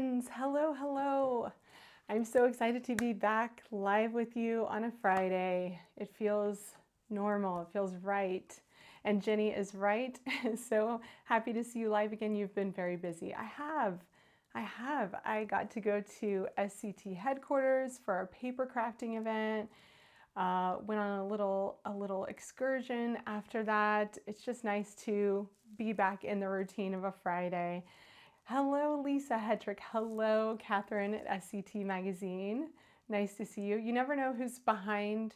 friends. Hello, hello. I'm so excited to be back live with you on a Friday. It feels normal, it feels right. And Jenny is right. So happy to see you live again. You've been very busy. I have. I got to go to SCT headquarters for our paper crafting event. Went on a little excursion after that. It's just nice to be back in the routine of a Friday. Hello, Lisa Hetrick. Hello, Catherine at SCT Magazine. Nice to see you. You never know who's behind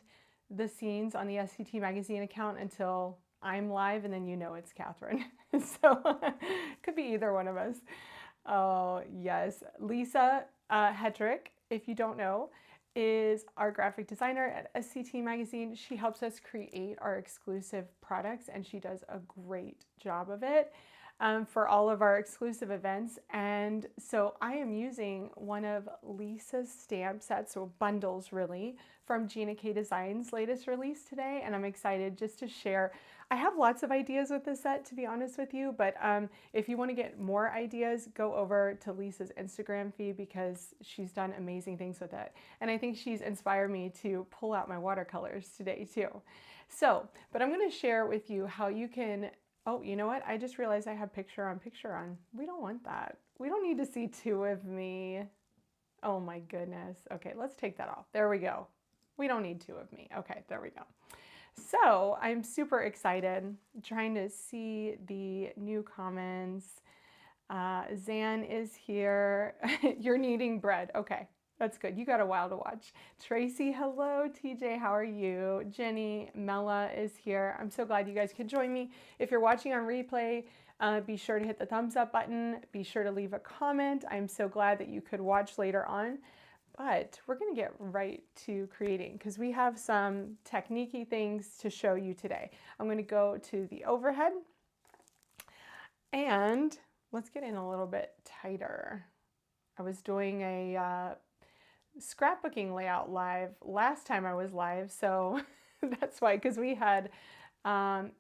the scenes on the SCT Magazine account until I'm live, and then you know it's Catherine. So could be either one of us. Oh, yes. Lisa Hetrick, if you don't know, is our graphic designer at SCT Magazine. She helps us create our exclusive products, and she does a great job of it for all of our exclusive events. And so I am using one of Lisa's stamp sets, or bundles really, from Gina K Design's latest release today, and I'm excited just to share. I have lots of ideas with this set, to be honest with you, but if you want to get more ideas, go over to Lisa's Instagram feed because she's done amazing things with it. And I think she's inspired me to pull out my watercolors today too. So, but I'm going to share with you how you can, oh, you know what? I just realized I have picture on picture on. We don't want that. We don't need to see two of me. Oh my goodness. Okay, let's take that off. There we go. We don't need two of me. Okay, there we go. So I'm super excited, trying to see the new comments. Zan is here. You're kneading bread. Okay, that's good. You got a while to watch. Tracy, hello. TJ, how are you? Jenny, Mella is here. I'm so glad you guys could join me. If you're watching on replay, be sure to hit the thumbs up button. Be sure to leave a comment. I'm so glad that you could watch later on. But we're going to get right to creating because we have some technique-y things to show you today. I'm going to go to the overhead and let's get in a little bit tighter. I was doing a scrapbooking layout live last time I was live, so that's why, because we had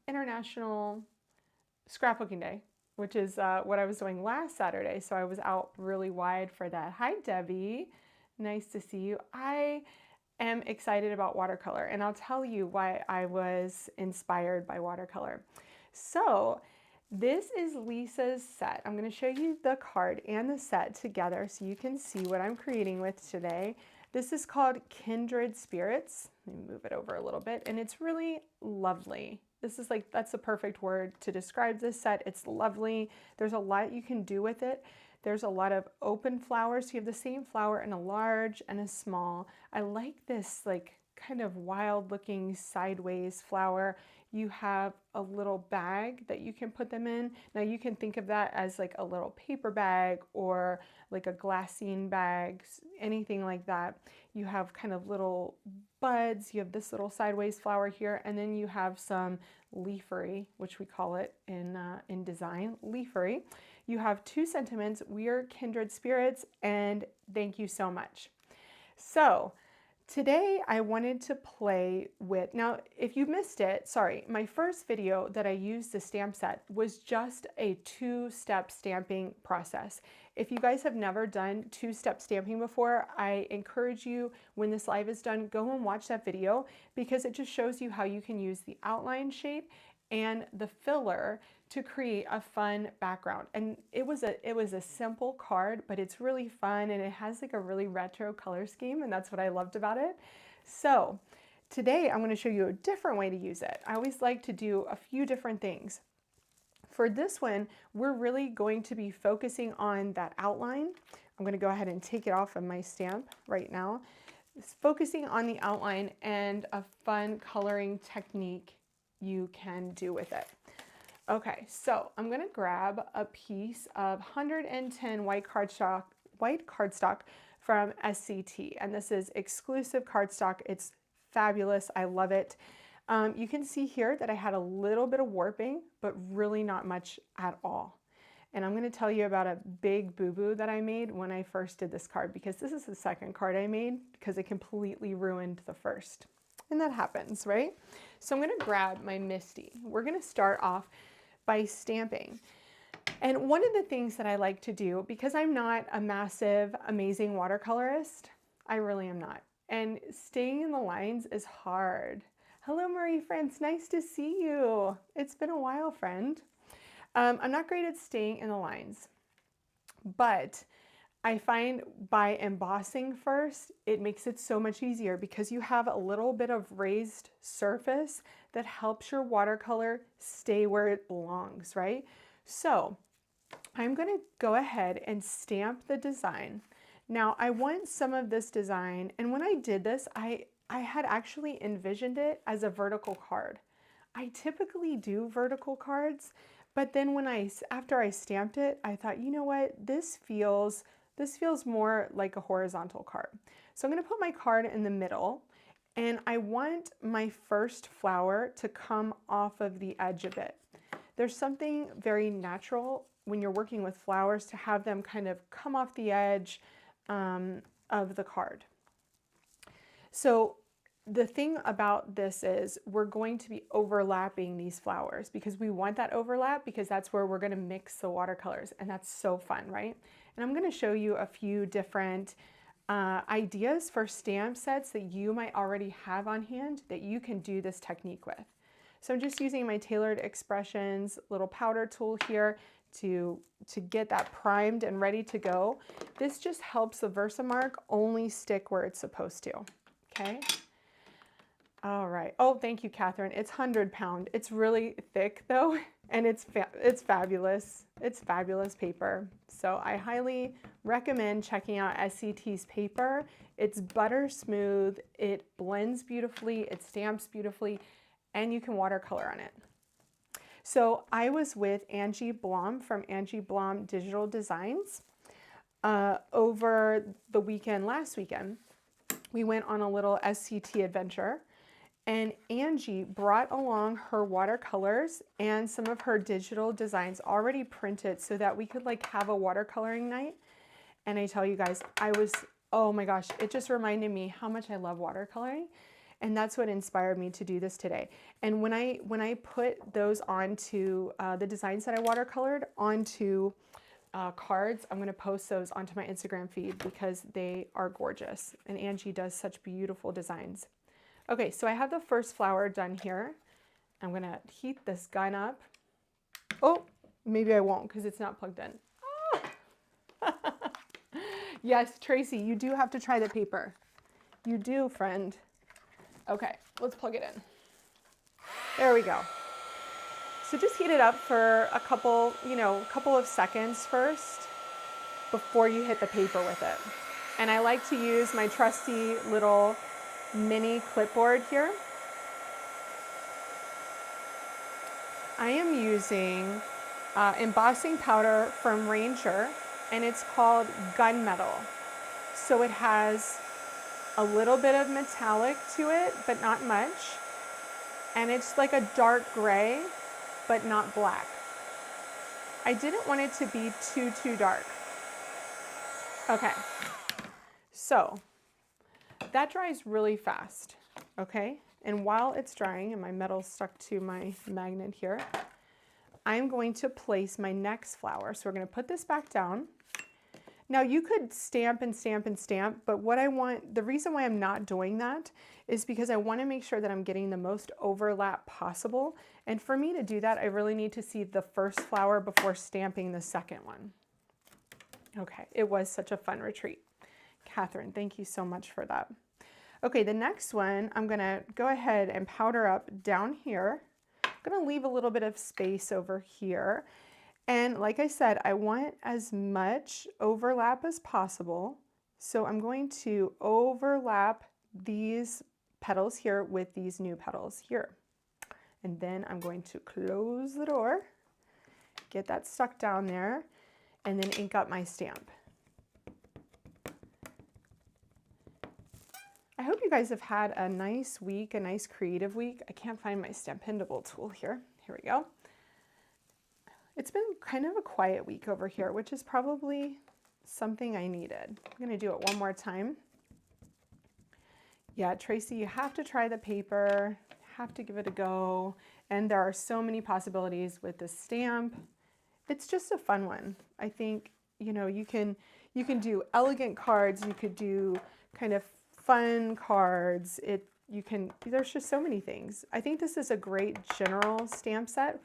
International Scrapbooking Day, which is what I was doing last Saturday, so I was out really wide for that. Hi, Debbie. Nice to see you. I am excited about watercolor, and I'll tell you why I was inspired by watercolor. So this is Lisa's set. I'm going to show you the card and the set together so you can see what I'm creating with today. This is called Kindred Spirits. Let me move it over a little bit, and it's really lovely. This is like, that's the perfect word to describe this set. It's lovely. There's a lot you can do with it. There's a lot of open flowers. You have the same flower in a large and a small. I like this like kind of wild looking sideways flower. You have a little bag that you can put them in. Now you can think of that as like a little paper bag or like a glassine bag, anything like that. You have kind of little buds. You have this little sideways flower here, and then you have some leafery, which we call it in design, leafery. You have two sentiments. We are kindred spirits, and thank you so much. So today I wanted to play with, now if you missed it, sorry, my first video that I used the stamp set was just a two-step stamping process. If you guys have never done two-step stamping before, I encourage you, when this live is done, go and watch that video because it just shows you how you can use the outline shape and the filler to create a fun background. And it was a simple card, but it's really fun and it has like a really retro color scheme, and that's what I loved about it. So today I'm going to show you a different way to use it. I always like to do a few different things. For this one, we're really going to be focusing on that outline. I'm going to go ahead and take it off of my stamp right now. It's focusing on the outline and a fun coloring technique you can do with it. Okay, so I'm going to grab a piece of 110 white cardstock from SCT, and this is exclusive cardstock. It's fabulous. I love it. You can see here that I had a little bit of warping, but really not much at all. And I'm going to tell you about a big boo-boo that I made when I first did this card, because this is the second card I made because it completely ruined the first. And that happens, right? So I'm going to grab my Misty. We're going to start off by stamping. And one of the things that I like to do, because I'm not a massive, amazing watercolorist, I really am not. And staying in the lines is hard. Hello, Marie France, nice to see you. It's been a while, friend. I'm not great at staying in the lines, but I find by embossing first, it makes it so much easier because you have a little bit of raised surface that helps your watercolor stay where it belongs, right? So I'm going to go ahead and stamp the design. Now I want some of this design, and when I did this, I had actually envisioned it as a vertical card. I typically do vertical cards, but then after I stamped it, I thought, you know what, this feels more like a horizontal card. So I'm going to put my card in the middle, and I want my first flower to come off of the edge of it. There's something very natural when you're working with flowers to have them kind of come off the edge of the card. So the thing about this is we're going to be overlapping these flowers because we want that overlap, because that's where we're going to mix the watercolors, and that's so fun, right? And I'm going to show you a few different ideas for stamp sets that you might already have on hand that you can do this technique with. So I'm just using my Tailored Expressions little powder tool here to get that primed and ready to go. This just helps the Versamark only stick where it's supposed to, okay? All right. Oh, thank you, Catherine. It's 100-pound. It's really thick though, and it's fabulous. It's fabulous paper. So I highly recommend checking out SCT's paper. It's butter smooth. It blends beautifully. It stamps beautifully, and you can watercolor on it. So I was with Angie Blom from Angie Blom Digital Designs over the weekend, last weekend. We went on a little SCT adventure, and Angie brought along her watercolors and some of her digital designs already printed so that we could like have a watercoloring night. And I tell you guys, oh my gosh, it just reminded me how much I love watercoloring. And that's what inspired me to do this today. And when I put those onto the designs that I watercolored onto cards, I'm going to post those onto my Instagram feed because they are gorgeous. And Angie does such beautiful designs. Okay, so I have the first flower done here. I'm going to heat this gun up. Oh, maybe I won't because it's not plugged in. Ah! Yes, Tracy, you do have to try the paper. You do, friend. Okay, let's plug it in. There we go. So just heat it up for a couple of seconds first before you hit the paper with it. And I like to use my trusty little mini clipboard here. I am using embossing powder from Ranger, and it's called gunmetal. So it has a little bit of metallic to it, but not much. And it's like a dark gray, but not black. I didn't want it to be too dark. Okay, so that dries really fast, okay? And while it's drying and my metal's stuck to my magnet here, I'm going to place my next flower. So we're gonna put this back down. Now you could stamp and stamp and stamp, but the reason why I'm not doing that is because I want to make sure that I'm getting the most overlap possible. And for me to do that, I really need to see the first flower before stamping the second one. Okay, it was such a fun retreat. Catherine, thank you so much for that. Okay, the next one, I'm gonna go ahead and powder up down here. I'm gonna leave a little bit of space over here. And like I said, I want as much overlap as possible. So I'm going to overlap these petals here with these new petals here. And then I'm going to close the door, get that stuck down there, and then ink up my stamp. I hope you guys have had a nice week, a nice creative week. I can't find my Stampendable tool here. Here we go. It's been kind of a quiet week over here, which is probably something I needed. I'm gonna do it one more time. Yeah, Tracy, you have to try the paper, have to give it a go. And there are so many possibilities with the stamp it's just a fun one. I think, you know, you can do elegant cards, you could do kind of fun cards. There's just so many things. I think this is a great general stamp set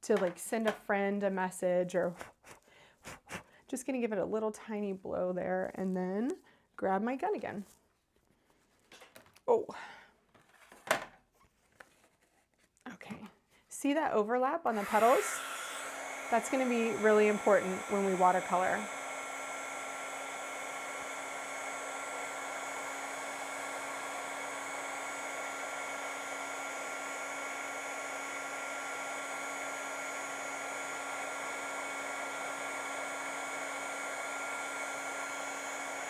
to like send a friend a message, or just gonna give it a little tiny blow there and then grab my gun again. Oh, okay. See that overlap on the petals? That's gonna be really important when we watercolor.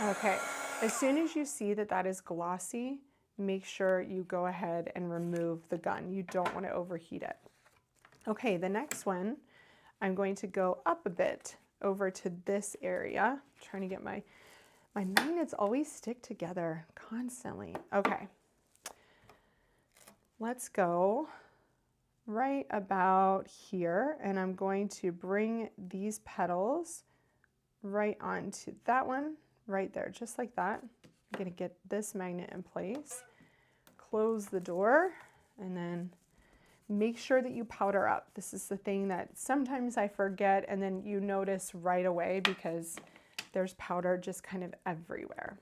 Okay, as soon as you see that that is glossy, make sure you go ahead and remove the gun. You don't want to overheat it. Okay, the next one, I'm going to go up a bit over to this area. I'm trying to get my magnets always stick together constantly. Okay, let's go right about here, and I'm going to bring these petals right onto that one. Right there, just like that. I'm gonna get this magnet in place, close the door, and then make sure that you powder up. This is the thing that sometimes I forget, and then you notice right away because there's powder just kind of everywhere.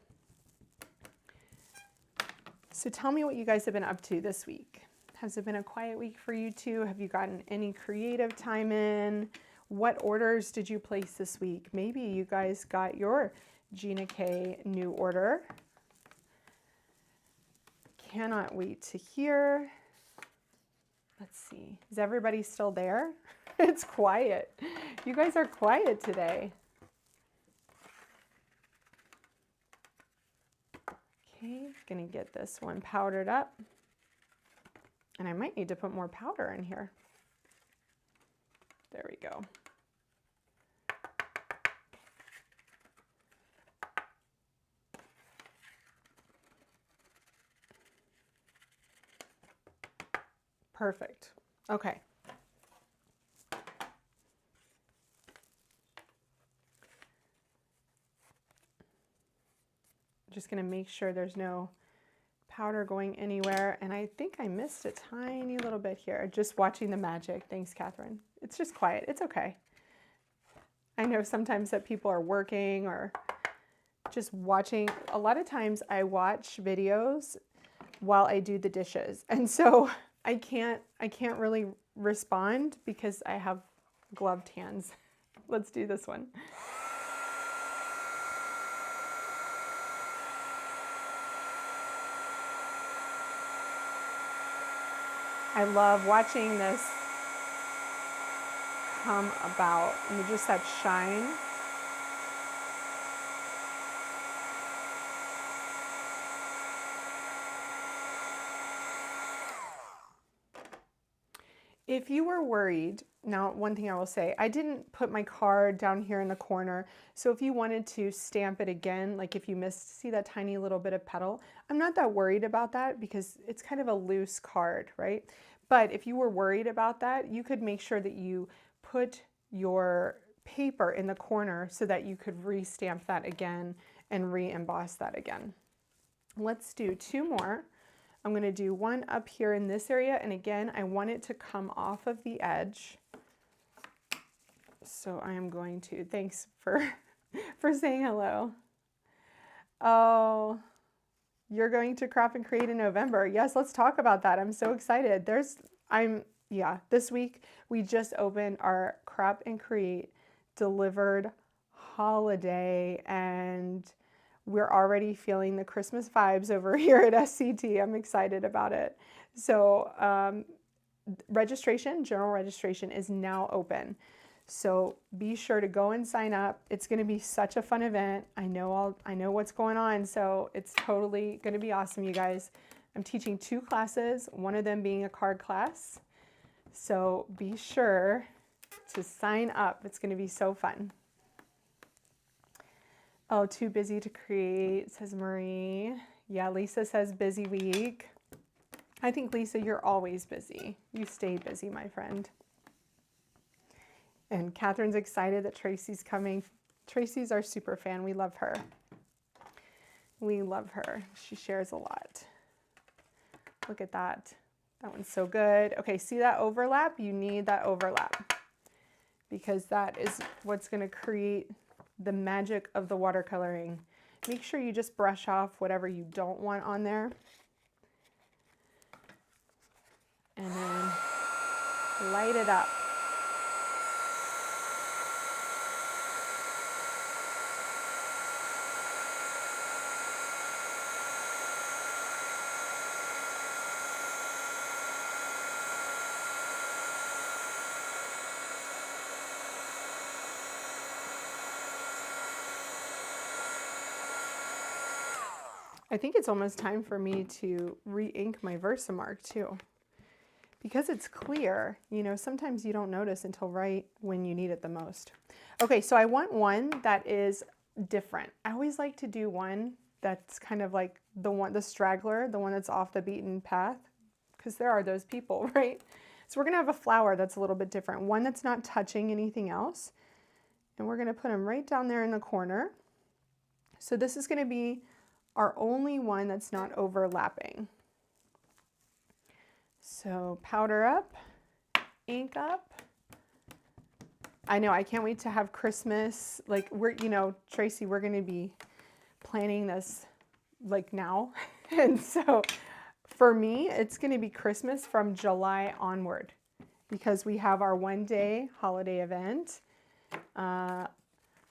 So tell me what you guys have been up to this week. Has it been a quiet week for you too? Have you gotten any creative time in? What orders did you place this week? Maybe you guys got your Gina K new order. Cannot wait to hear. Let's see, is everybody still there? It's quiet. You guys are quiet today. Okay, gonna get this one powdered up. And I might need to put more powder in here. There we go. Perfect. Okay. Just going to make sure there's no powder going anywhere. And I think I missed a tiny little bit here. Just watching the magic. Thanks, Catherine. It's just quiet. It's okay. I know sometimes that people are working or just watching. A lot of times I watch videos while I do the dishes. And so I can't really respond because I have gloved hands. Let's do this one. I love watching this come about and just that shine. If you were worried, now one thing I will say, I didn't put my card down here in the corner. So if you wanted to stamp it again, like if you missed, see that tiny little bit of petal, I'm not that worried about that because it's kind of a loose card, right? But if you were worried about that, you could make sure that you put your paper in the corner so that you could re-stamp that again and re-emboss that again. Let's do two more. I'm going to do one up here in this area, and again, I want it to come off of the edge. So I am going to, thanks for saying hello. Oh, you're going to Crop and Create in November. Yes, let's talk about that. I'm so excited. This week we just opened our Crop and Create delivered holiday, and we're already feeling the Christmas vibes over here at SCT. I'm excited about it. So general registration is now open. So be sure to go and sign up. It's going to be such a fun event. I know what's going on, so it's totally going to be awesome, you guys. I'm teaching 2 classes, one of them being a card class. So be sure to sign up. It's going to be so fun. Oh, too busy to create, says Marie. Yeah, Lisa says busy week. I think, Lisa, you're always busy. You stay busy, my friend. And Catherine's excited that Tracy's coming. Tracy's our super fan. We love her. We love her. She shares a lot. Look at that. That one's so good. Okay, see that overlap? You need that overlap because that is what's going to create the magic of the watercoloring. Make sure you just brush off whatever you don't want on there. And then light it up. I think it's almost time for me to re-ink my Versamark too. Because it's clear, you know, sometimes you don't notice until right when you need it the most. Okay, so I want one that is different. I always like to do one that's kind of like the straggler, the one that's off the beaten path, because there are those people, right? So we're gonna have a flower that's a little bit different, one that's not touching anything else. And we're gonna put them right down there in the corner. So this is gonna be our only one that's not overlapping. So powder up, ink up. I know, I can't wait to have Christmas. Like you know, Tracy, we're gonna be planning this like now. And so for me, it's gonna be Christmas from July onward because we have our one-day holiday event.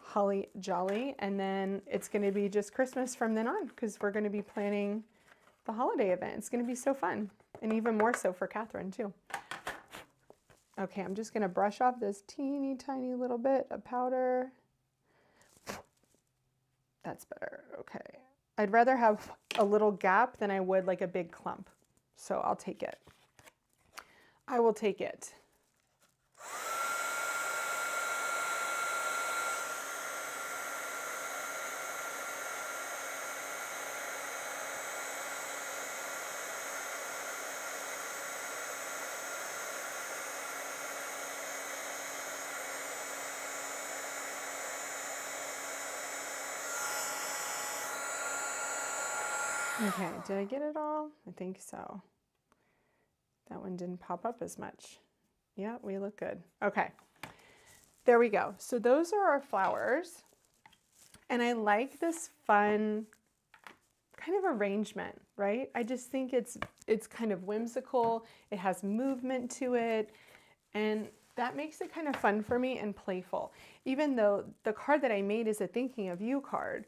Holly Jolly, and then it's going to be just Christmas from then on because we're going to be planning the holiday event. It's going to be so fun, and even more so for Catherine too. Okay, I'm just going to brush off this teeny tiny little bit of powder. That's better. Okay, I'd rather have a little gap than I would like a big clump, so I'll take it. I will take it. Okay, did I get it all? I think so. That one didn't pop up as much. Yeah, we look good. Okay, there we go. So those are our flowers. And I like this fun kind of arrangement, right? I just think it's kind of whimsical. It has movement to it. And that makes it kind of fun for me and playful. Even though the card that I made is a thinking of you card,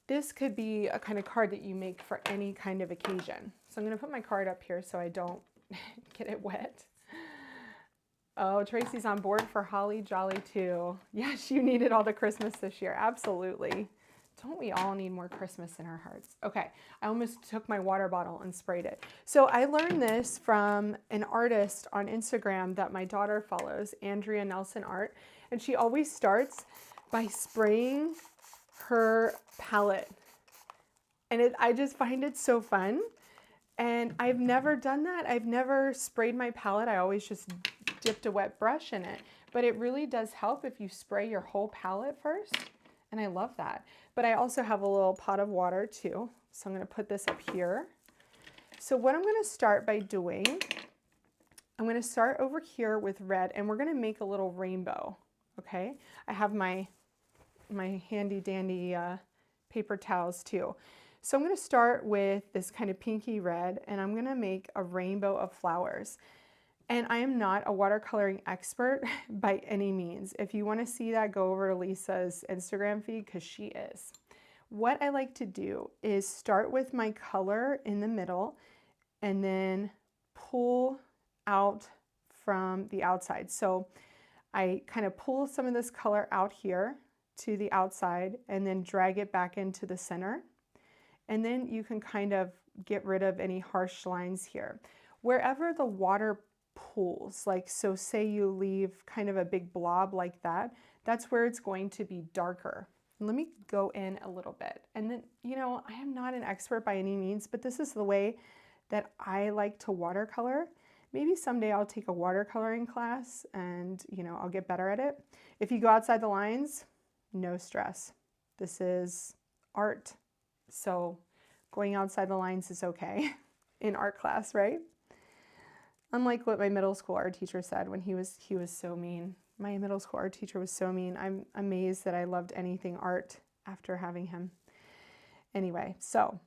this could be a kind of card that you make for any kind of occasion. So I'm going to put my card up here so I don't get it wet. Oh, Tracy's on board for Holly Jolly too. Yes, you needed all the Christmas this year. Absolutely. Don't we all need more Christmas in our hearts? Okay, I almost took my water bottle and sprayed it. So I learned this from an artist on Instagram that my daughter follows, Andrea Nelson Art, and she always starts by spraying her palette. And I just find it so fun. And I've never done that. I've never sprayed my palette. I always just dipped a wet brush in it. But it really does help if you spray your whole palette first. And I love that. But I also have a little pot of water too. So I'm going to put this up here. So what I'm going to start by doing, I'm going to start over here with red, and we're going to make a little rainbow. Okay. I have my handy dandy paper towels too. So I'm going to start with this kind of pinky red, and I'm going to make a rainbow of flowers. And I am not a watercoloring expert by any means. If you want to see that, go over to Lisa's Instagram feed because she is. What I like to do is start with my color in the middle and then pull out from the outside. So I kind of pull some of this color out here to the outside and then drag it back into the center. And then you can kind of get rid of any harsh lines here. Wherever the water pools, like so say you leave kind of a big blob like that, that's where it's going to be darker. Let me go in a little bit. And then, you know, I am not an expert by any means, but this is the way that I like to watercolor Maybe someday I'll take a watercoloring class and, you know, I'll get better at it. If you go outside the lines, no stress. This is art, so going outside the lines is okay in art class, right? Unlike what my middle school art teacher said when he was so mean. My middle school art teacher was so mean. I'm amazed that I loved anything art after having him. Anyway, so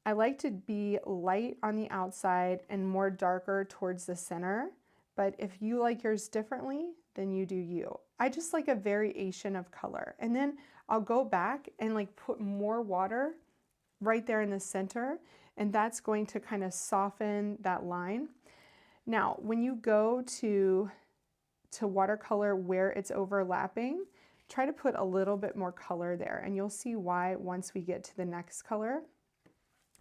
I like to be light on the outside and more darker towards the center, but if you like yours differently, then you do you. I just like a variation of color, and then I'll go back and like put more water right there in the center, and that's going to kind of soften that line. Now, when you go to watercolor where it's overlapping, try to put a little bit more color there, and you'll see why once we get to the next color.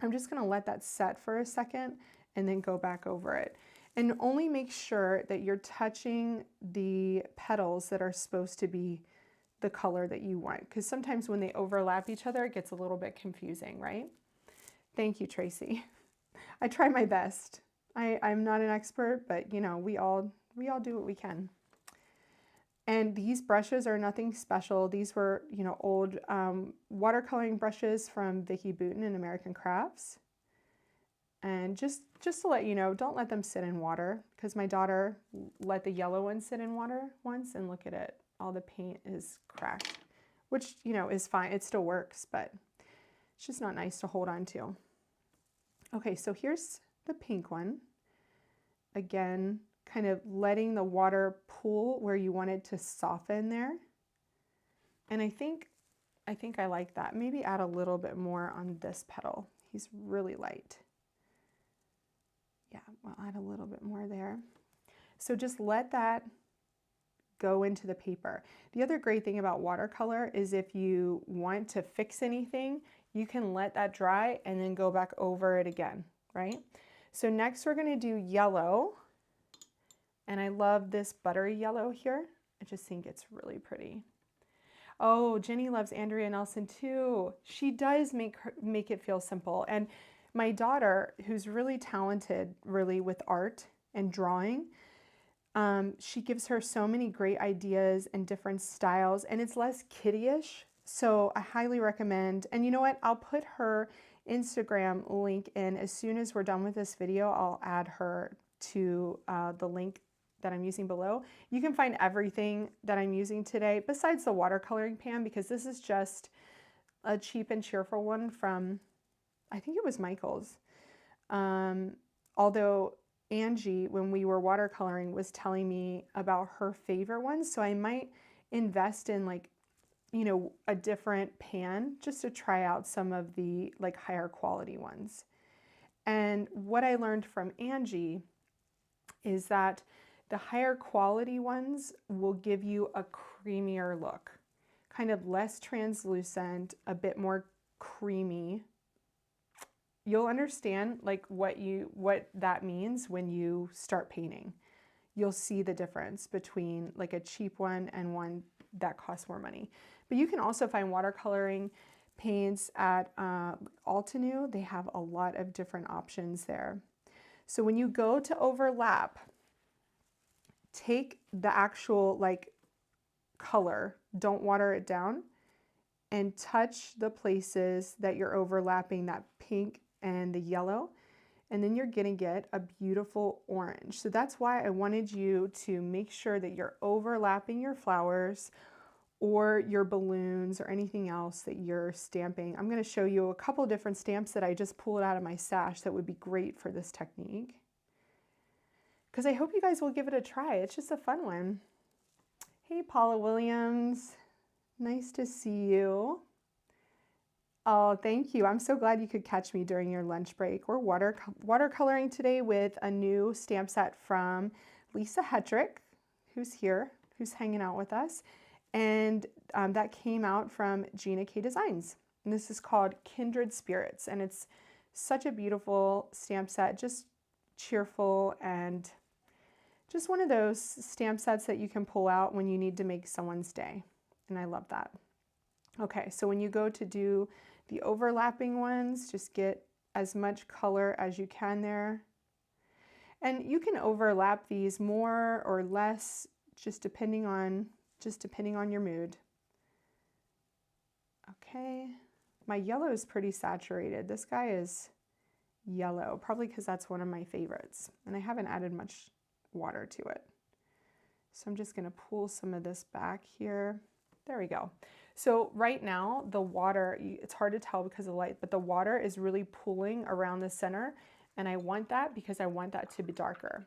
I'm just going to let that set for a second and then go back over it. And only make sure that you're touching the petals that are supposed to be the color that you want, because sometimes when they overlap each other, it gets a little bit confusing, right? Thank you, Tracy. I try my best. I'm not an expert, but you know, we all do what we can. And these brushes are nothing special. These were, you know, old watercoloring brushes from Vicki Boutin in American Crafts. And just to let you know, don't let them sit in water, because my daughter let the yellow one sit in water once, and look at it. All the paint is cracked, which, you know, is fine. It still works, but it's just not nice to hold on to. Okay, so here's the pink one. Again, kind of letting the water pool where you want it to soften there. And I think I like that. Maybe add a little bit more on this petal. He's really light. Yeah, I'll add a little bit more there. So just let that go into the paper. The other great thing about watercolor is if you want to fix anything, you can let that dry and then go back over it again, right? So next we're going to do yellow. And I love this buttery yellow here. I just think it's really pretty. Oh, Jenny loves Andrea Nelson too. She does make it feel simple. And my daughter, who's really talented really with art and drawing, she gives her so many great ideas and different styles, and it's less kiddie-ish. So I highly recommend. And you know what? I'll put her Instagram link in as soon as we're done with this video. I'll add her to the link that I'm using below. You can find everything that I'm using today besides the watercoloring pan, because this is just a cheap and cheerful one from, I think it was Michael's. Although Angie, when we were watercoloring, was telling me about her favorite ones, so I might invest in, like, you know, a different pan just to try out some of the like higher quality ones. And what I learned from Angie is that the higher quality ones will give you a creamier look, kind of less translucent, a bit more creamy. You'll understand like what that means when you start painting. You'll see the difference between like a cheap one and one that costs more money. But you can also find watercoloring paints at Altenew. They have a lot of different options there. So when you go to overlap, take the actual like color, don't water it down, and touch the places that you're overlapping, that pink and the yellow, and then you're gonna get a beautiful orange. So that's why I wanted you to make sure that you're overlapping your flowers or your balloons or anything else that you're stamping. I'm gonna show you a couple different stamps that I just pulled out of my stash that would be great for this technique, because I hope you guys will give it a try. It's just a fun one. Hey, Paula Williams, nice to see you. Oh, thank you. I'm so glad you could catch me during your lunch break. We're watercoloring today with a new stamp set from Lisa Hetrick, who's here, who's hanging out with us. And that came out from Gina K Designs. And this is called Kindred Spirits. And it's such a beautiful stamp set, just cheerful, and just one of those stamp sets that you can pull out when you need to make someone's day. And I love that. Okay, so when you go to do the overlapping ones, just get as much color as you can there. And you can overlap these more or less, just depending on your mood. Okay, my yellow is pretty saturated. This guy is yellow, probably because that's one of my favorites, and I haven't added much water to it. So I'm just going to pull some of this back here. There we go. So right now the water, it's hard to tell because of the light, but the water is really pooling around the center, and I want that because I want that to be darker.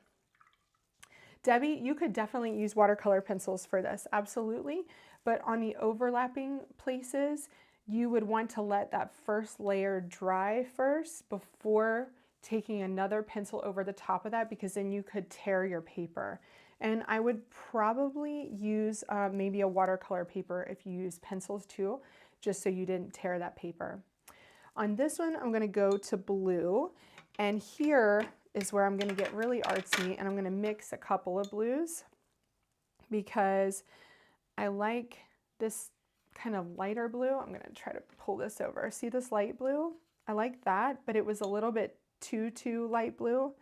Debbie, you could definitely use watercolor pencils for this, absolutely. But on the overlapping places, you would want to let that first layer dry first before taking another pencil over the top of that, because then you could tear your paper. And I would probably use maybe a watercolor paper if you use pencils too, just so you didn't tear that paper. On this one, I'm going to go to blue, and here is where I'm going to get really artsy, and I'm going to mix a couple of blues because I like this kind of lighter blue. I'm going to try to pull this over. See this light blue? I like that, but it was a little bit too light blue.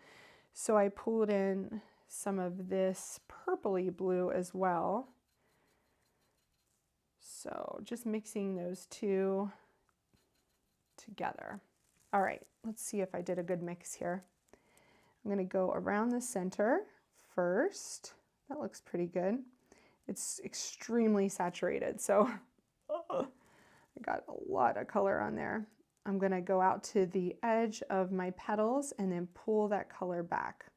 So I pulled in some of this purpley blue as well. So just mixing those two together. All right, let's see if I did a good mix here. I'm going to go around the center first. That looks pretty good. It's extremely saturated, so I got a lot of color on there. I'm going to go out to the edge of my petals and then pull that color back.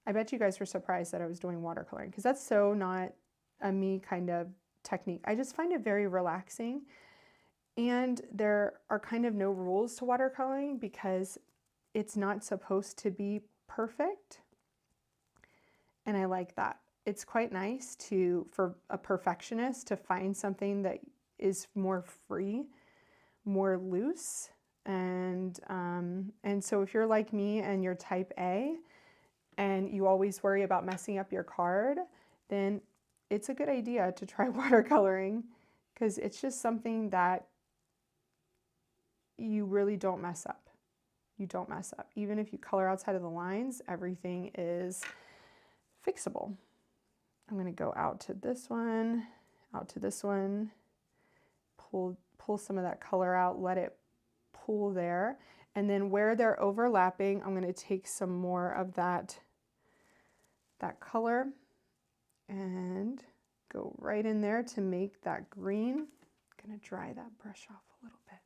I bet you guys were surprised that I was doing watercoloring, because that's so not a me kind of technique. I just find it very relaxing. And there are kind of no rules to watercoloring because it's not supposed to be perfect. And I like that. It's quite nice for a perfectionist to find something that is more free, more loose. And so if you're like me and you're type A and you always worry about messing up your card, then it's a good idea to try watercoloring, because it's just something that you really don't mess up. You don't mess up. Even if you color outside of the lines, everything is fixable. I'm going to go out to this one, pull some of that color out, let it pool there. And then where they're overlapping, I'm going to take some more of that color and go right in there to make that green. I'm going to dry that brush off a little bit.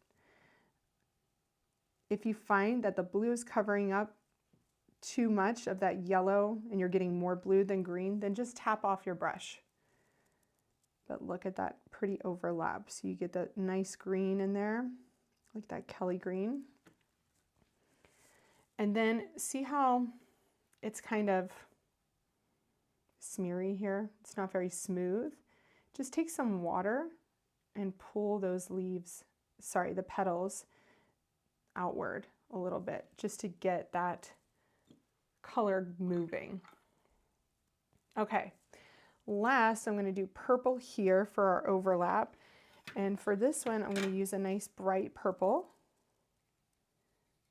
If you find that the blue is covering up too much of that yellow and you're getting more blue than green, then just tap off your brush. But look at that pretty overlap. So you get that nice green in there, like that Kelly green. And then see how it's kind of smeary here? It's not very smooth. Just take some water and pull those the petals outward a little bit, just to get that color moving. Okay, last I'm going to do purple here for our overlap, and for this one I'm going to use a nice bright purple.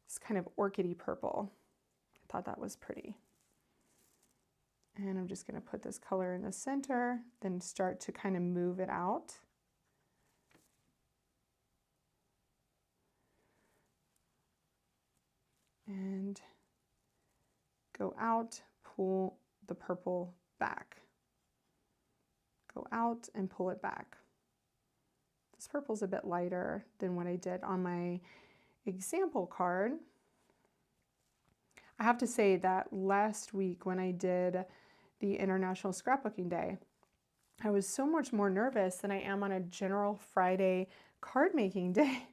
It's kind of orchidy purple. I thought that was pretty. And I'm just going to put this color in the center, then start to kind of move it out. And go out, pull the purple back. Go out and pull it back. This purple's a bit lighter than what I did on my example card. I have to say that last week when I did the International Scrapbooking Day, I was so much more nervous than I am on a general Friday card making day,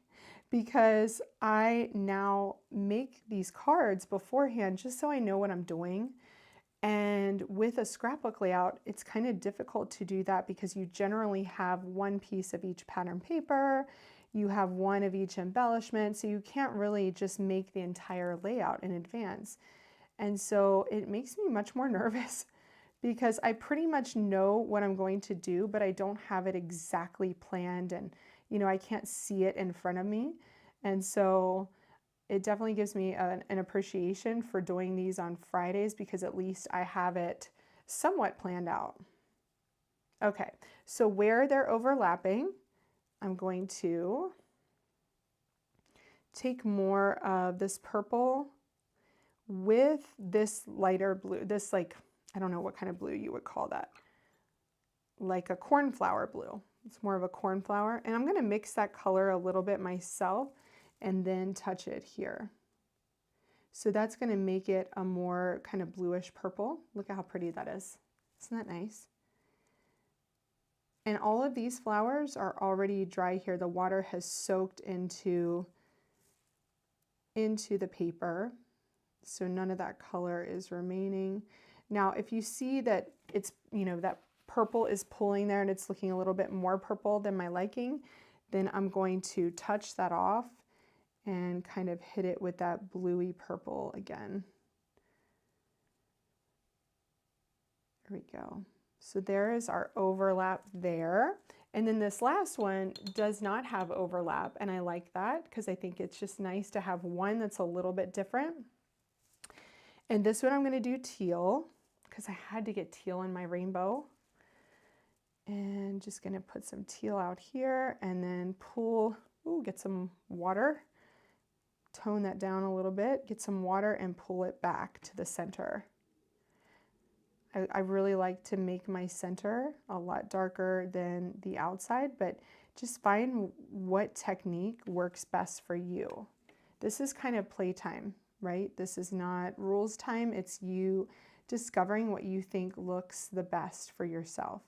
because I now make these cards beforehand just so I know what I'm doing. And with a scrapbook layout, it's kind of difficult to do that because you generally have one piece of each pattern paper, you have one of each embellishment, so you can't really just make the entire layout in advance. And so it makes me much more nervous because I pretty much know what I'm going to do, but I don't have it exactly planned, and I can't see it in front of me. And so it definitely gives me an appreciation for doing these on Fridays because at least I have it somewhat planned out. Okay, so where they're overlapping, I'm going to take more of this purple with this lighter blue, this like, I don't know what kind of blue you would call that, like a cornflower blue. It's more of a cornflower, and I'm going to mix that color a little bit myself and then touch it here. So that's going to make it a more kind of bluish purple. Look at how pretty that is. Isn't that nice? And all of these flowers are already dry here. The water has soaked into the paper, so none of that color is remaining. Now, if you see that it's, you know, that purple is pulling there and it's looking a little bit more purple than my liking, then I'm going to touch that off and kind of hit it with that bluey purple again. There we go. So there is our overlap there. And then this last one does not have overlap, and I like that because I think it's just nice to have one that's a little bit different. And this one I'm going to do teal because I had to get teal in my rainbow. And just going to put some teal out here and then pull, get some water, tone that down a little bit, get some water and pull it back to the center. I really like to make my center a lot darker than the outside, but just find what technique works best for you. This is kind of playtime, right? This is not rules time. It's you discovering what you think looks the best for yourself.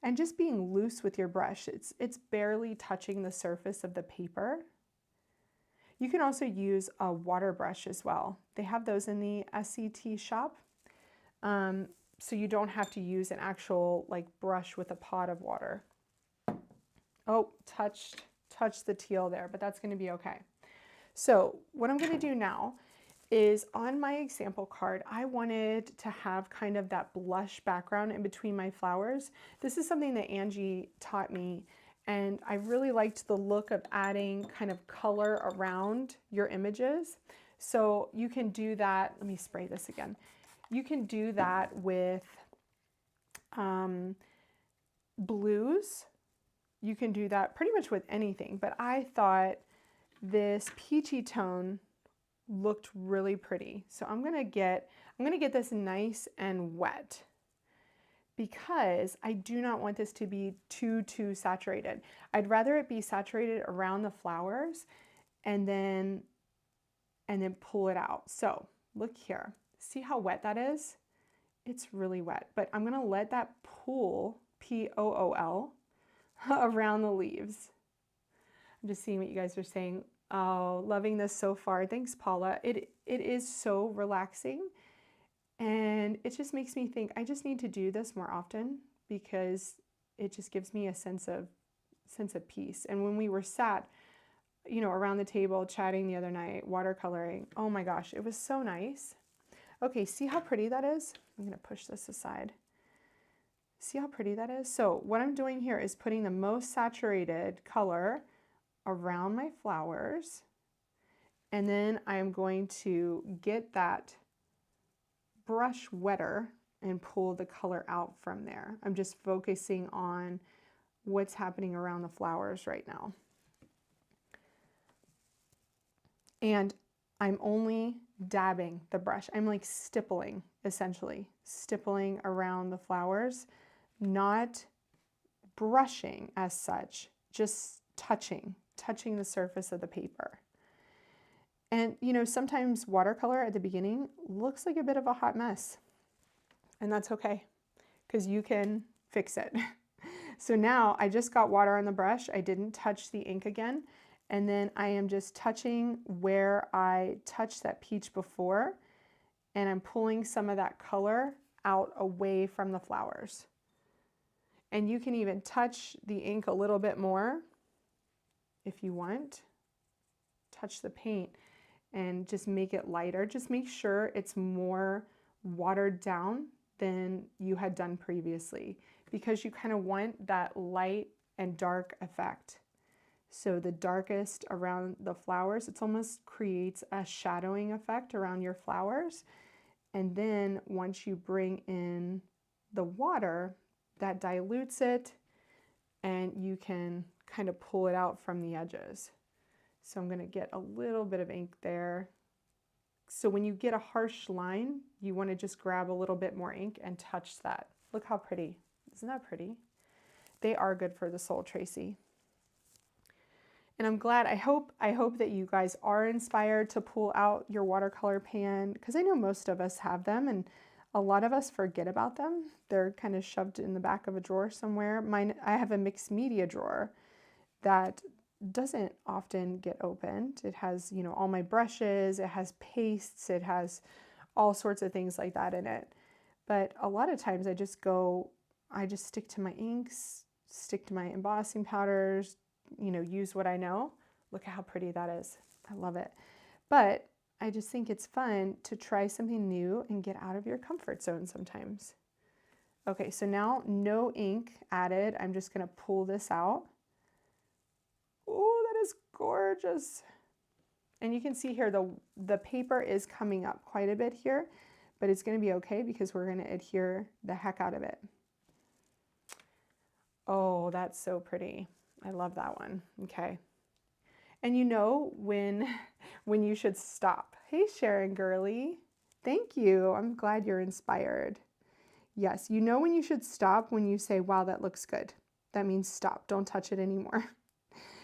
And just being loose with your brush. It's barely touching the surface of the paper. You can also use a water brush as well. They have those in the SCT shop. So you don't have to use an actual like brush with a pot of water. Oh, touched the teal there, but that's going to be okay. So what I'm going to do now is on my example card, I wanted to have kind of that blush background in between my flowers. This is something that Angie taught me, and I really liked the look of adding kind of color around your images. So you can do that. Let me spray this again. You can do that with blues. You can do that pretty much with anything, but I thought this peachy tone looked really pretty. So I'm gonna get this nice and wet because I do not want this to be too saturated. I'd rather it be saturated around the flowers and then pull it out. So look here. See how wet that is? It's really wet, but I'm gonna let that pool, P-O-O-L, around the leaves. I'm just seeing what you guys are saying. Oh, loving this so far. Thanks, Paula. It is so relaxing, and it just makes me think I just need to do this more often because it just gives me a sense of peace. And when we were sat, you know, around the table chatting the other night, watercoloring, oh my gosh, it was so nice. Okay, see how pretty that is? I'm going to push this aside. See how pretty that is? So what I'm doing here is putting the most saturated color around my flowers, and then I'm going to get that brush wetter and pull the color out from there. I'm just focusing on what's happening around the flowers right now. And I'm only dabbing the brush. I'm like stippling, essentially, stippling around the flowers, not brushing as such, just touching the surface of the paper. And you know, sometimes watercolor at the beginning looks like a bit of a hot mess, and that's okay because you can fix it. So now I just got water on the brush. I didn't touch the ink again. And then I am just touching where I touched that peach before, and I'm pulling some of that color out away from the flowers. And you can even touch the ink a little bit more if you want. Touch the paint and just make it lighter. Just make sure it's more watered down than you had done previously, because you kind of want that light and dark effect. So the darkest around the flowers, it almost creates a shadowing effect around your flowers. And then once you bring in the water, that dilutes it and you can kind of pull it out from the edges. So I'm going to get a little bit of ink there. So when you get a harsh line, you want to just grab a little bit more ink and touch that. Look how pretty. Isn't that pretty? They are good for the soul, Tracy. And I'm glad, I hope that you guys are inspired to pull out your watercolor pan, because I know most of us have them and a lot of us forget about them. They're kind of shoved in the back of a drawer somewhere. I have a mixed media drawer that doesn't often get opened. It has, you know, all my brushes, it has pastes, it has all sorts of things like that in it. But a lot of times I just stick to my inks, stick to my embossing powders, you know, use what I know. Look at how pretty that is. I love it. But I just think it's fun to try something new and get out of your comfort zone sometimes. Okay, so now no ink added. I'm just gonna pull this out. Oh, that is gorgeous. And you can see here the paper is coming up quite a bit here, but it's gonna be okay because we're gonna adhere the heck out of it. Oh, that's so pretty. I love that one. Okay. And you know when you should stop. Hey, Sharon Gurley. Thank you. I'm glad you're inspired. Yes, you know when you should stop when you say, wow, that looks good. That means stop. Don't touch it anymore.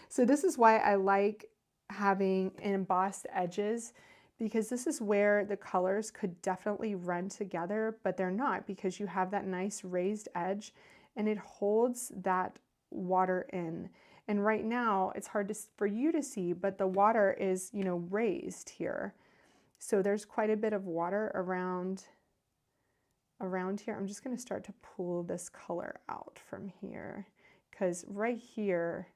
So this is why I like having embossed edges, because this is where the colors could definitely run together, but they're not, because you have that nice raised edge and it holds that water in. And right now it's hard for you to see, but the water is, you know, raised here. So there's quite a bit of water around here. I'm just going to start to pull this color out from here, because right here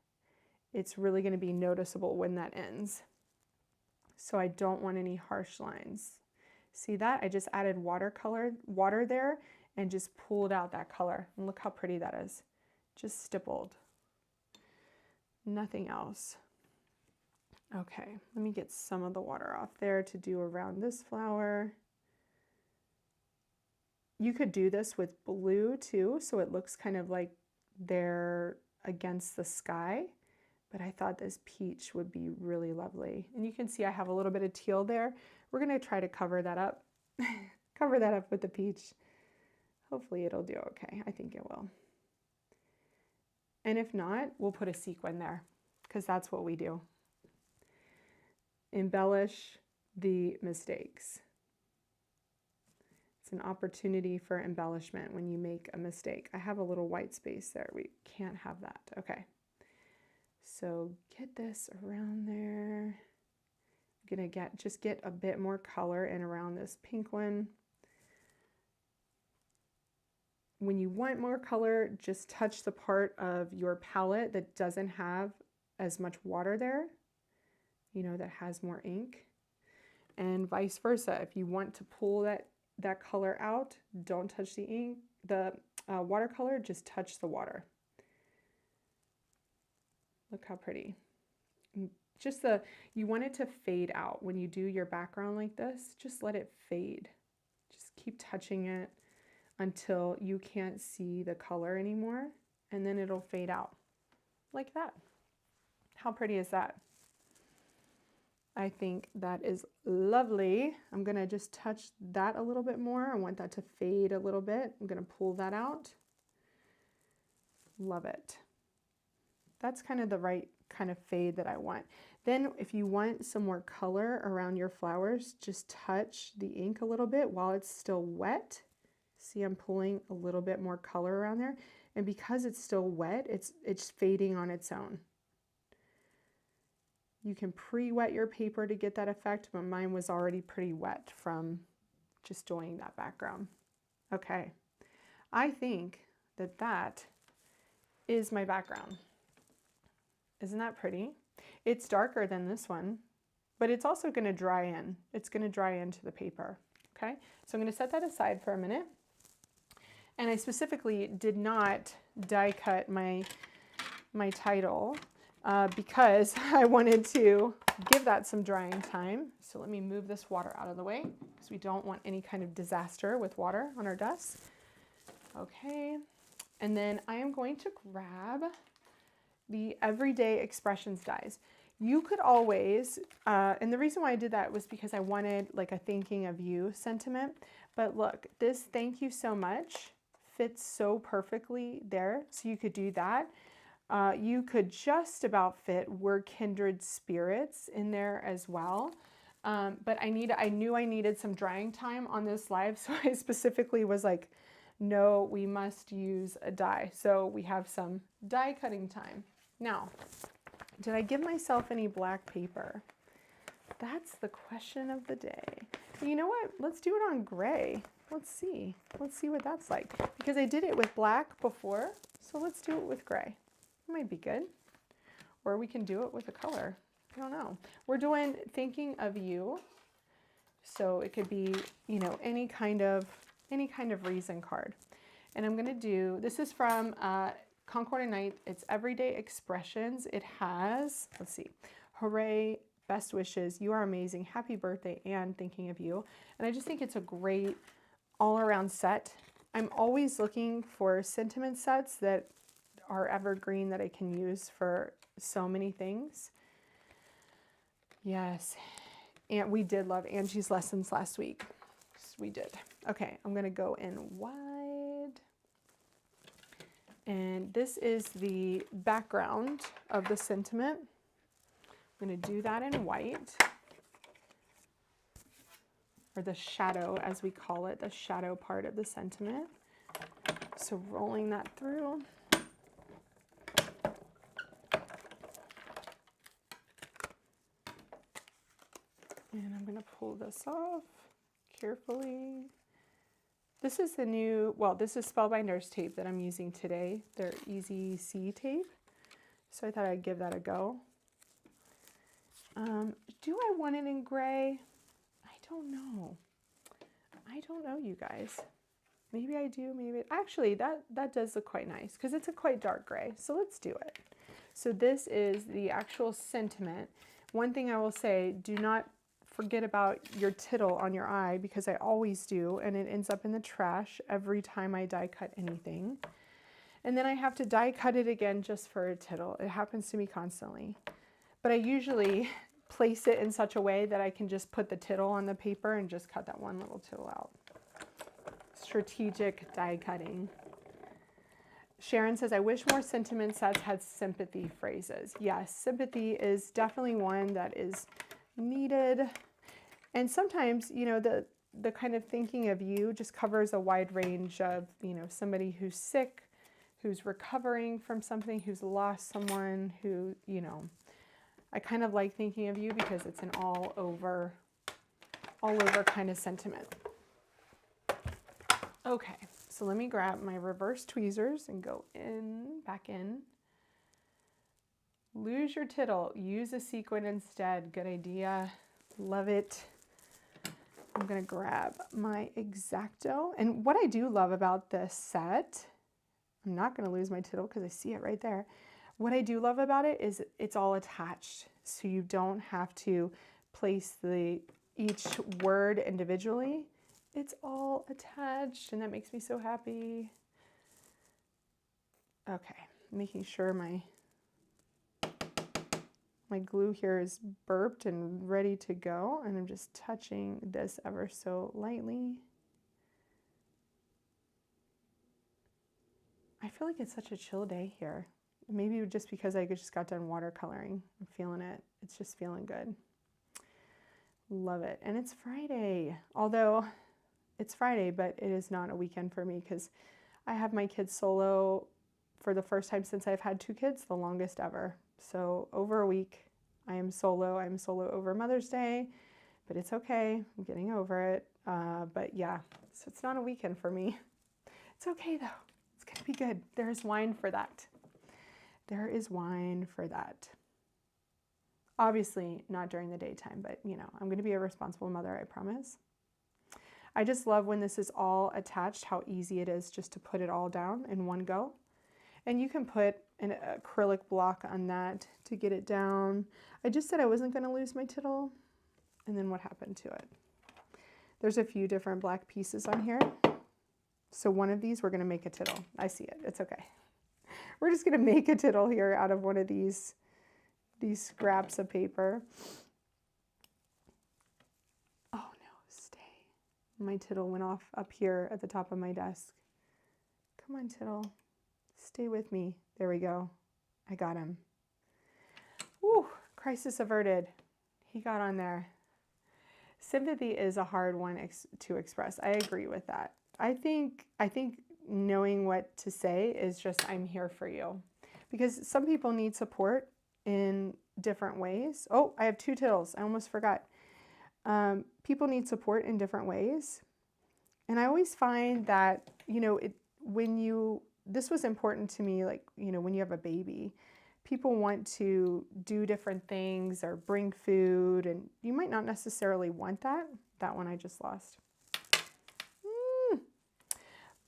it's really going to be noticeable when that ends. So I don't want any harsh lines. See that? I just added water there and just pulled out that color. And look how pretty that is. Just stippled. Nothing else. Okay, let me get some of the water off there to do around this flower. You could do this with blue too, so it looks kind of like they're against the sky, but I thought this peach would be really lovely. And you can see I have a little bit of teal there. We're gonna try to cover that up, cover that up with the peach. Hopefully it'll do okay. I think it will. And if not, we'll put a sequin there, because that's what we do. Embellish the mistakes. It's an opportunity for embellishment when you make a mistake. I have a little white space there. We can't have that. Okay. So get this around there. I'm gonna just get a bit more color in around this pink one. When you want more color, just touch the part of your palette that doesn't have as much water there, you know, that has more ink, and vice versa. If you want to pull that color out, don't touch the ink, the watercolor, just touch the water. Look how pretty. Just you want it to fade out when you do your background like this. Just let it fade. Just keep touching it until you can't see the color anymore, and then it'll fade out like that. How pretty is that? I think that is lovely. I'm gonna just touch that a little bit more. I want that to fade a little bit. I'm gonna pull that out. Love it. That's kind of the right kind of fade that I want. Then if you want some more color around your flowers, just touch the ink a little bit while it's still wet. See, I'm pulling a little bit more color around there. And because it's still wet, it's fading on its own. You can pre-wet your paper to get that effect, but mine was already pretty wet from just doing that background. Okay, I think that is my background. Isn't that pretty? It's darker than this one, but it's also going to dry in. It's going to dry into the paper. Okay, so I'm going to set that aside for a minute. And I specifically did not die cut my title because I wanted to give that some drying time. So let me move this water out of the way because we don't want any kind of disaster with water on our desks. Okay, and then I am going to grab the Everyday Expressions dies. You could always, and the reason why I did that was because I wanted like a thanking of you sentiment. But look, this thank you so much fits so perfectly there. So you could do that. You could just about fit we're kindred spirits in there as well. But I knew I needed some drying time on this live. So I specifically was like, no, we must use a die. So we have some die cutting time. Now, did I give myself any black paper? That's the question of the day. You know what? Let's do it on gray. Let's see. Let's see what that's like. Because I did it with black before, so let's do it with gray. It might be good. Or we can do it with a color. I don't know. We're doing thinking of you. So it could be, you know, any kind of reason card. And I'm going to do, this is from Concord and Night. It's Everyday Expressions. It has, let's see, hooray, best wishes, you are amazing, happy birthday, and thinking of you. And I just think it's a great all-around set. I'm always looking for sentiment sets that are evergreen that I can use for so many things. Yes, and we did love Angie's lessons last week. We did. Okay, I'm going to go in wide. And this is the background of the sentiment. I'm going to do that in white. Or the shadow, as we call it, the shadow part of the sentiment. So rolling that through. And I'm going to pull this off carefully. This is the new, well, this is Spellbinders tape that I'm using today. They're Easy C tape. So I thought I'd give that a go. Do I want it in gray? I don't know. I don't know, you guys. Maybe I do, maybe. Actually, that does look quite nice because it's a quite dark gray. So let's do it. So this is the actual sentiment. One thing I will say, do not forget about your tittle on your eye because I always do, and it ends up in the trash every time I die cut anything. And then I have to die cut it again just for a tittle. It happens to me constantly. But I usually place it in such a way that I can just put the tittle on the paper and just cut that one little tittle out. Strategic die cutting. Sharon says, I wish more sentiment sets had sympathy phrases. Yes, sympathy is definitely one that is needed. And sometimes, you know, the kind of thinking of you just covers a wide range of, you know, somebody who's sick, who's recovering from something, who's lost someone, who, you know, I kind of like thinking of you because it's an all over kind of sentiment. Okay, so let me grab my reverse tweezers and go in, back in. Lose your tittle, use a sequin instead. Good idea, love it. I'm gonna grab my X-Acto. And what I do love about this set, I'm not gonna lose my tittle because I see it right there. What I do love about it is it's all attached. So you don't have to place each word individually. It's all attached and that makes me so happy. Okay, making sure my glue here is burped and ready to go. And I'm just touching this ever so lightly. I feel like it's such a chill day here. Maybe just because I just got done watercoloring. I'm feeling it. It's just feeling good. Love it. And it's Friday. Although it's Friday, but it is not a weekend for me because I have my kids solo for the first time since I've had 2 kids, the longest ever. So over a week, I am solo. I'm solo over Mother's Day, but it's okay. I'm getting over it. But yeah, so it's not a weekend for me. It's okay though. It's gonna be good. There is wine for that. There is wine for that. Obviously not during the daytime, but you know, I'm going to be a responsible mother, I promise. I just love when this is all attached, how easy it is just to put it all down in one go. And you can put an acrylic block on that to get it down. I just said I wasn't going to lose my tittle, and then what happened to it? There's a few different black pieces on here. So one of these, we're going to make a tittle. I see it. It's okay. We're just going to make a tittle here out of one of these scraps of paper. Oh no, stay. My tittle went off up here at the top of my desk. Come on, tittle. Stay with me. There we go. I got him. Woo, crisis averted. He got on there. Sympathy is a hard one to express. I agree with that. I think knowing what to say is just, I'm here for you. Because some people need support in different ways. Oh, I have 2 tittles. I almost forgot. People need support in different ways. And I always find that, you know, this was important to me, like, you know, when you have a baby, people want to do different things or bring food, and you might not necessarily want that. That one I just lost.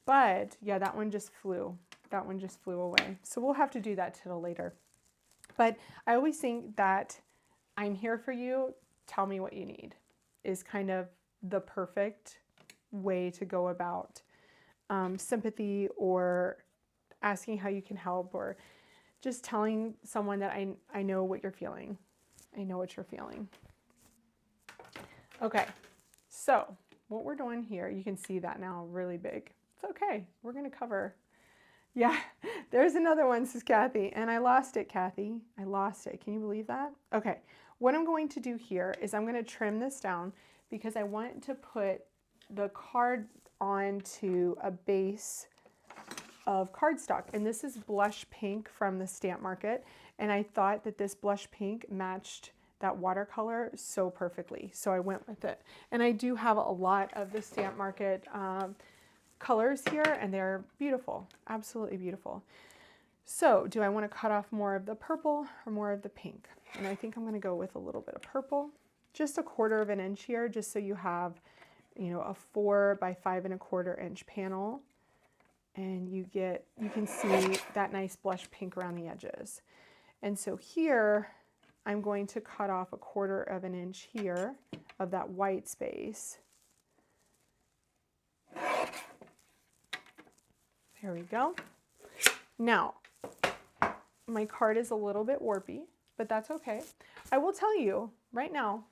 But yeah, that one just flew. That one just flew away. So we'll have to do that tittle later. But I always think that I'm here for you, tell me what you need is kind of the perfect way to go about sympathy, or asking how you can help, or just telling someone that I know what you're feeling. I know what you're feeling. Okay, so what we're doing here, you can see that now really big. It's okay, we're gonna cover. Yeah, there's another one, says Kathy, and I lost it, Kathy. I lost it, can you believe that? Okay, what I'm going to do here is I'm gonna trim this down because I want to put the card onto a base of cardstock, and this is blush pink from the Stamp Market, and I thought that this blush pink matched that watercolor so perfectly, so I went with it. And I do have a lot of the Stamp Market colors here, and they're beautiful, absolutely beautiful. So do I want to cut off more of the purple or more of the pink? And I think I'm going to go with a little bit of purple, just 1/4 inch here, just so you have, you know, a 4 by 5 1/4 inch panel, and you can see that nice blush pink around the edges. And so here I'm going to cut off 1/4 inch here of that white space. There we go. Now, my card is a little bit warpy, but that's okay. I will tell you right now,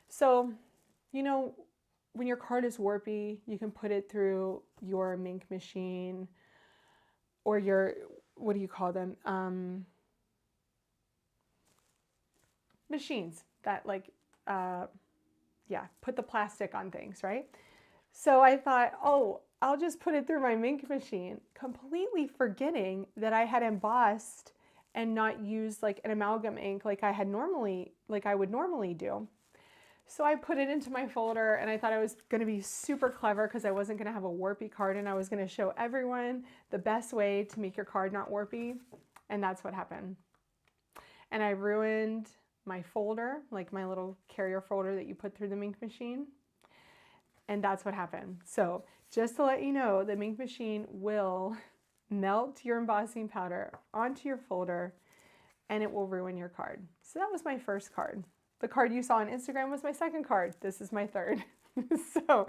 so, you know, when your card is warpy, you can put it through your ink machine or your, what do you call them? Machines that like, yeah, put the plastic on things, right? So I thought, oh, I'll just put it through my ink machine, completely forgetting that I had embossed and not used like an amalgam ink like I would normally do. So I put it into my folder, and I thought I was going to be super clever because I wasn't going to have a warpy card, and I was going to show everyone the best way to make your card not warpy, and that's what happened. And I ruined my folder, like my little carrier folder that you put through the ink machine, and that's what happened. So just to let you know, the ink machine will melt your embossing powder onto your folder, and it will ruin your card. So that was my first card. The card you saw on Instagram was my second card. This is my third. So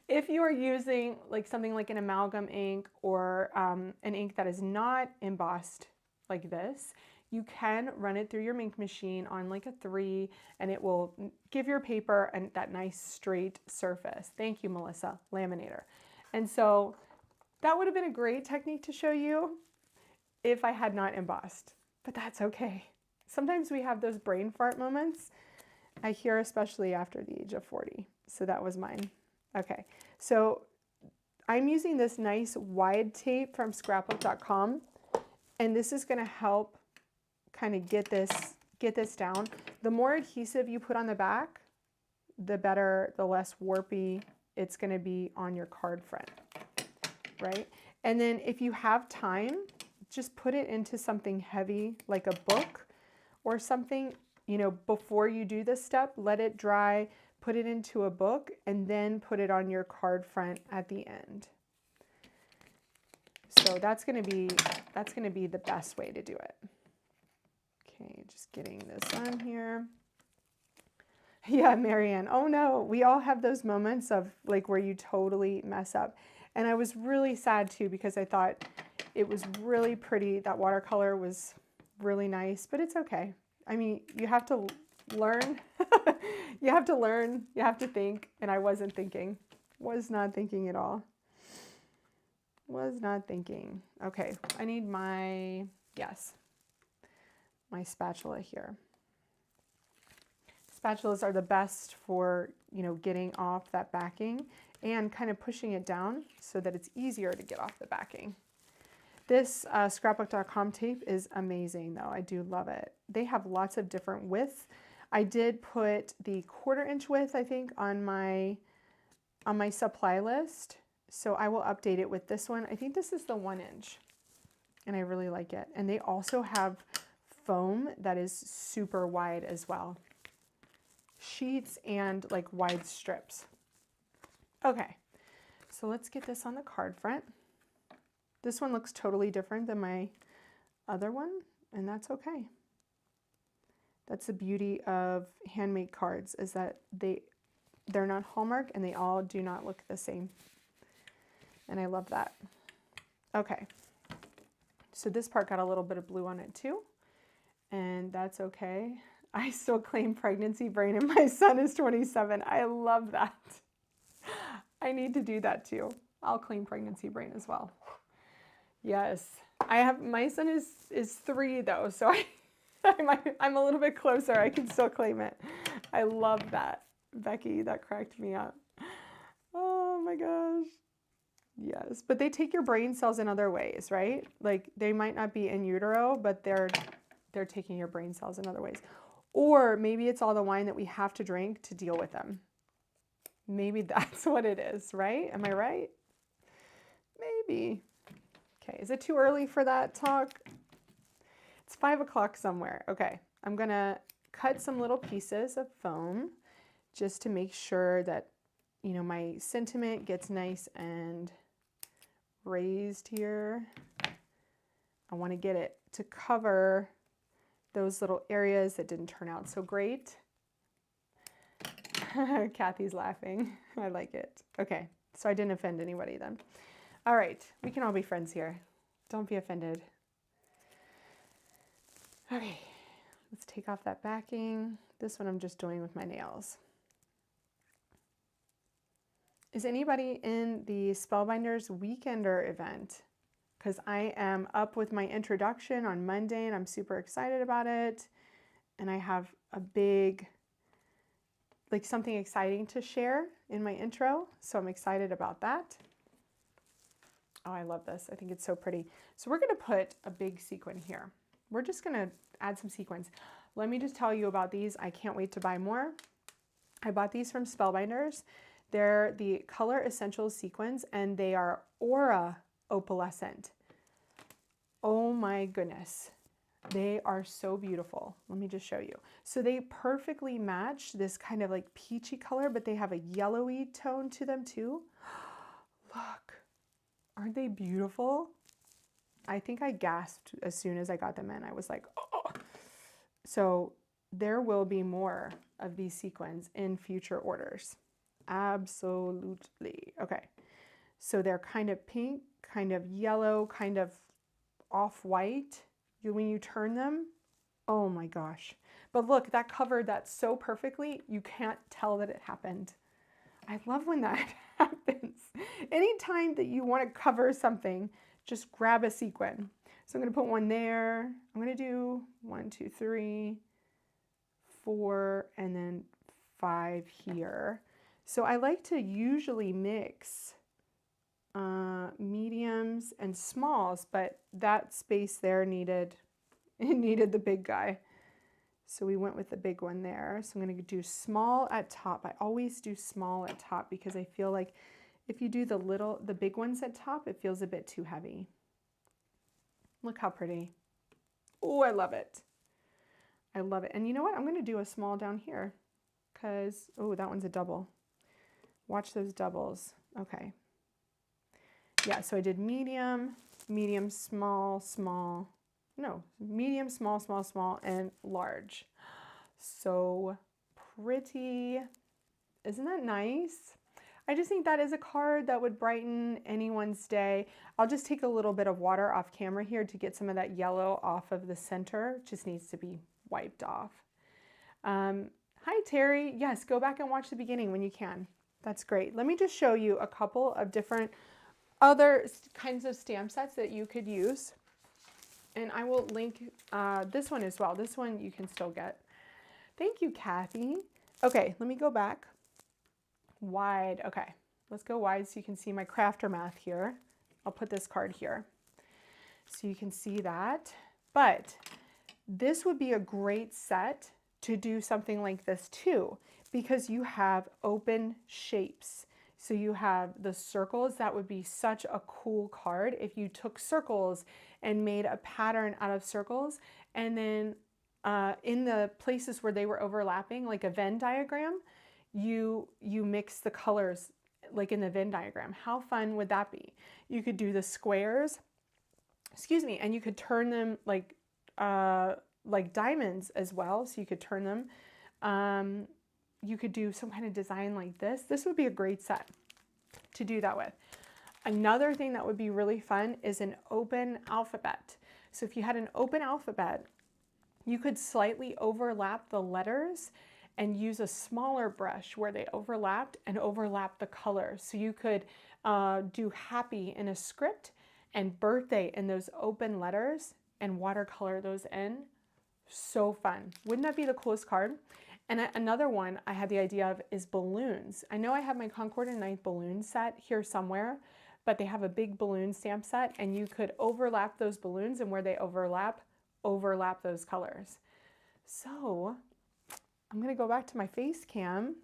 if you are using like something like an amalgam ink or an ink that is not embossed like this, you can run it through your ink machine on like a 3, and it will give your paper that nice straight surface. Thank you, Melissa, laminator. And so that would have been a great technique to show you if I had not embossed, but that's okay. Sometimes we have those brain fart moments. I hear especially after the age of 40. So that was mine. Okay, so I'm using this nice wide tape from scrapbook.com, and this is going to help kind of get this down. The more adhesive you put on the back, the better, the less warpy it's going to be on your card front, right? And then if you have time, just put it into something heavy like a book or something. You know, before you do this step, let it dry, put it into a book, and then put it on your card front at the end. So that's gonna be the best way to do it. Okay, just getting this on here. Yeah, Marianne. Oh no, we all have those moments of like where you totally mess up. And I was really sad too because I thought it was really pretty. That watercolor was really nice, but it's okay. I mean, you have to learn. You have to learn. You have to think. And I wasn't thinking. Was not thinking at all. Was not thinking. Okay, I need my, yes, my spatula here. Spatulas are the best for, you know, getting off that backing and kind of pushing it down so that it's easier to get off the backing. This scrapbook.com tape is amazing though. I do love it. They have lots of different widths. I did put the 1/4 inch width, I think, on my supply list. So I will update it with this one. I think this is the 1 inch and I really like it. And they also have foam that is super wide as well. Sheets and like wide strips. Okay, so let's get this on the card front. This one looks totally different than my other one, and that's okay. That's the beauty of handmade cards, is that they're not Hallmark and they all do not look the same. And I love that. Okay, so this part got a little bit of blue on it too, and that's okay. I still claim pregnancy brain and my son is 27. I love that. I need to do that too. I'll claim pregnancy brain as well. Yes, I have, my son is 3 though, so I'm a little bit closer. I can still claim it. I love that. Becky, that cracked me up. Oh my gosh. Yes, but they take your brain cells in other ways, right? Like they might not be in utero, but they're taking your brain cells in other ways. Or maybe it's all the wine that we have to drink to deal with them. Maybe that's what it is, right? Am I right? Maybe. Okay, is it too early for that talk? It's 5 o'clock somewhere. Okay, I'm gonna cut some little pieces of foam just to make sure that, you know, my sentiment gets nice and raised here. I want to get it to cover those little areas that didn't turn out so great. Kathy's laughing. I like it. Okay, so I didn't offend anybody then. All right, we can all be friends here. Don't be offended. Okay, let's take off that backing. This one I'm just doing with my nails. Is anybody in the Spellbinders Weekender event? Because I am up with my introduction on Monday and I'm super excited about it. And I have a big, like something exciting to share in my intro. So I'm excited about that. Oh, I love this. I think it's so pretty. So we're gonna put a big sequin here. We're just gonna add some sequins. Let me just tell you about these. I can't wait to buy more. I bought these from Spellbinders. They're the Color Essentials sequins and they are Aura opalescent. Oh my goodness. They are so beautiful. Let me just show you. So they perfectly match this kind of like peachy color, but they have a yellowy tone to them too. Look, aren't they beautiful? I think I gasped as soon as I got them in. I was like, oh. So there will be more of these sequins in future orders. Absolutely. Okay. So they're kind of pink, kind of yellow, kind of off-white. When you turn them, oh my gosh. But look, that covered that so perfectly, you can't tell that it happened. I love when that happens. Anytime that you want to cover something, just grab a sequin. So I'm going to put one there. I'm going to do 1, 2, 3, 4, and then 5 here. So I like to usually mix mediums and smalls, but that space there needed the big guy. So we went with the big one there. So I'm going to do small at top. I always do small at top because I feel like if you do the big ones at top, it feels a bit too heavy. Look how pretty. Oh, I love it. I love it. And you know what? I'm going to do a small down here because, oh, that one's a double. Watch those doubles. Okay. Yeah, so I did medium medium, small, small, no, medium, small, small, small, and large. So pretty. Isn't that nice? I just think that is a card that would brighten anyone's day. I'll just take a little bit of water off camera here to get some of that yellow off of the center. It just needs to be wiped off. Hi, Terry. Yes, go back and watch the beginning when you can. That's great. Let me just show you a couple of different other kinds of stamp sets that you could use. And I will link this one as well. This one you can still get. Thank you, Kathy. Okay, let me go back. Wide. Okay, let's go wide so you can see my crafter math here. I'll put this card here so you can see that. But this would be a great set to do something like this too, because you have open shapes. So you have the circles. That would be such a cool card if you took circles and made a pattern out of circles, and then in the places where they were overlapping, like a Venn diagram, you mix the colors like in the Venn diagram. How fun would that be? You could do the squares, excuse me, and you could turn them like diamonds as well. So you could turn them. You could do some kind of design like this. This would be a great set to do that with. Another thing that would be really fun is an open alphabet. So if you had an open alphabet, you could slightly overlap the letters and use a smaller brush where they overlapped and overlap the colors. So you could do happy in a script and birthday in those open letters and watercolor those in. So fun. Wouldn't that be the coolest card? And another one I had the idea of is balloons. I know I have my Concord and Ninth balloon set here somewhere, but they have a big balloon stamp set, and you could overlap those balloons, and where they overlap those colors. So I'm gonna go back to my face cam.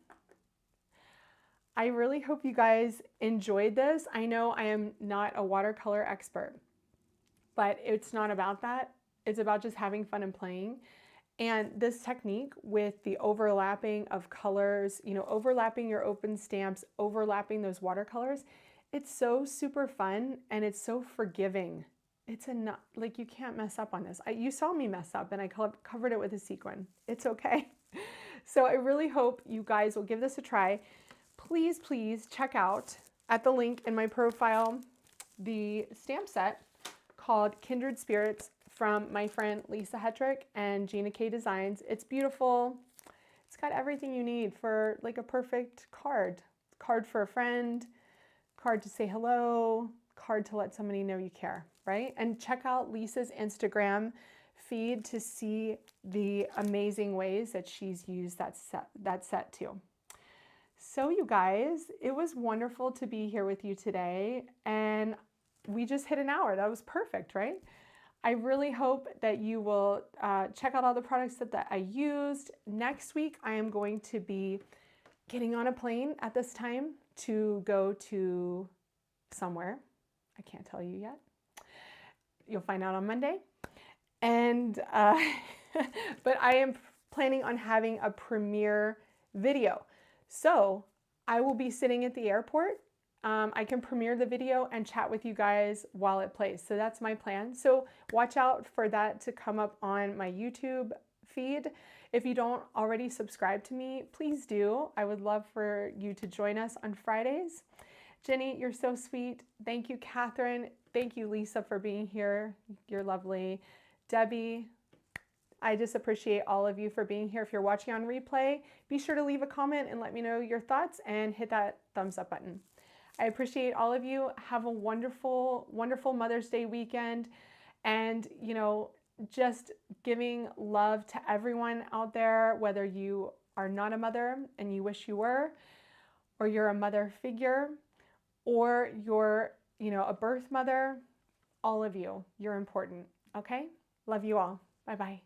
I really hope you guys enjoyed this. I know I am not a watercolor expert, but it's not about that. It's about just having fun and playing. And this technique with the overlapping of colors, you know, overlapping your open stamps, overlapping those watercolors, it's so super fun and it's so forgiving. It's like you can't mess up on this. You saw me mess up and I covered it with a sequin. It's okay. So I really hope you guys will give this a try. Please, please check out at the link in my profile the stamp set called Kindred Spirits from my friend Lisa Hetrick and Gina K Designs. It's beautiful. It's got everything you need for like a perfect card. Card for a friend, card to say hello, card to let somebody know you care, right? And check out Lisa's Instagram feed to see the amazing ways that she's used that set too. So you guys, it was wonderful to be here with you today, and we just hit an hour. That was perfect, right? I really hope that you will check out all the products that I used. Next week, I am going to be getting on a plane at this time to go to somewhere. I can't tell you yet. You'll find out on Monday. And but I am planning on having a premiere video. So I will be sitting at the airport. I can premiere the video and chat with you guys while it plays. So that's my plan. So watch out for that to come up on my YouTube feed. If you don't already subscribe to me, please do. I would love for you to join us on Fridays. Jenny, you're so sweet. Thank you, Catherine. Thank you, Lisa, for being here. You're lovely. Debbie, I just appreciate all of you for being here. If you're watching on replay, be sure to leave a comment and let me know your thoughts and hit that thumbs up button. I appreciate all of you. Have a wonderful, wonderful Mother's Day weekend. And, you know, just giving love to everyone out there, whether you are not a mother and you wish you were, or you're a mother figure, or you're, you know, a birth mother, all of you, you're important. Okay? Love you all. Bye-bye.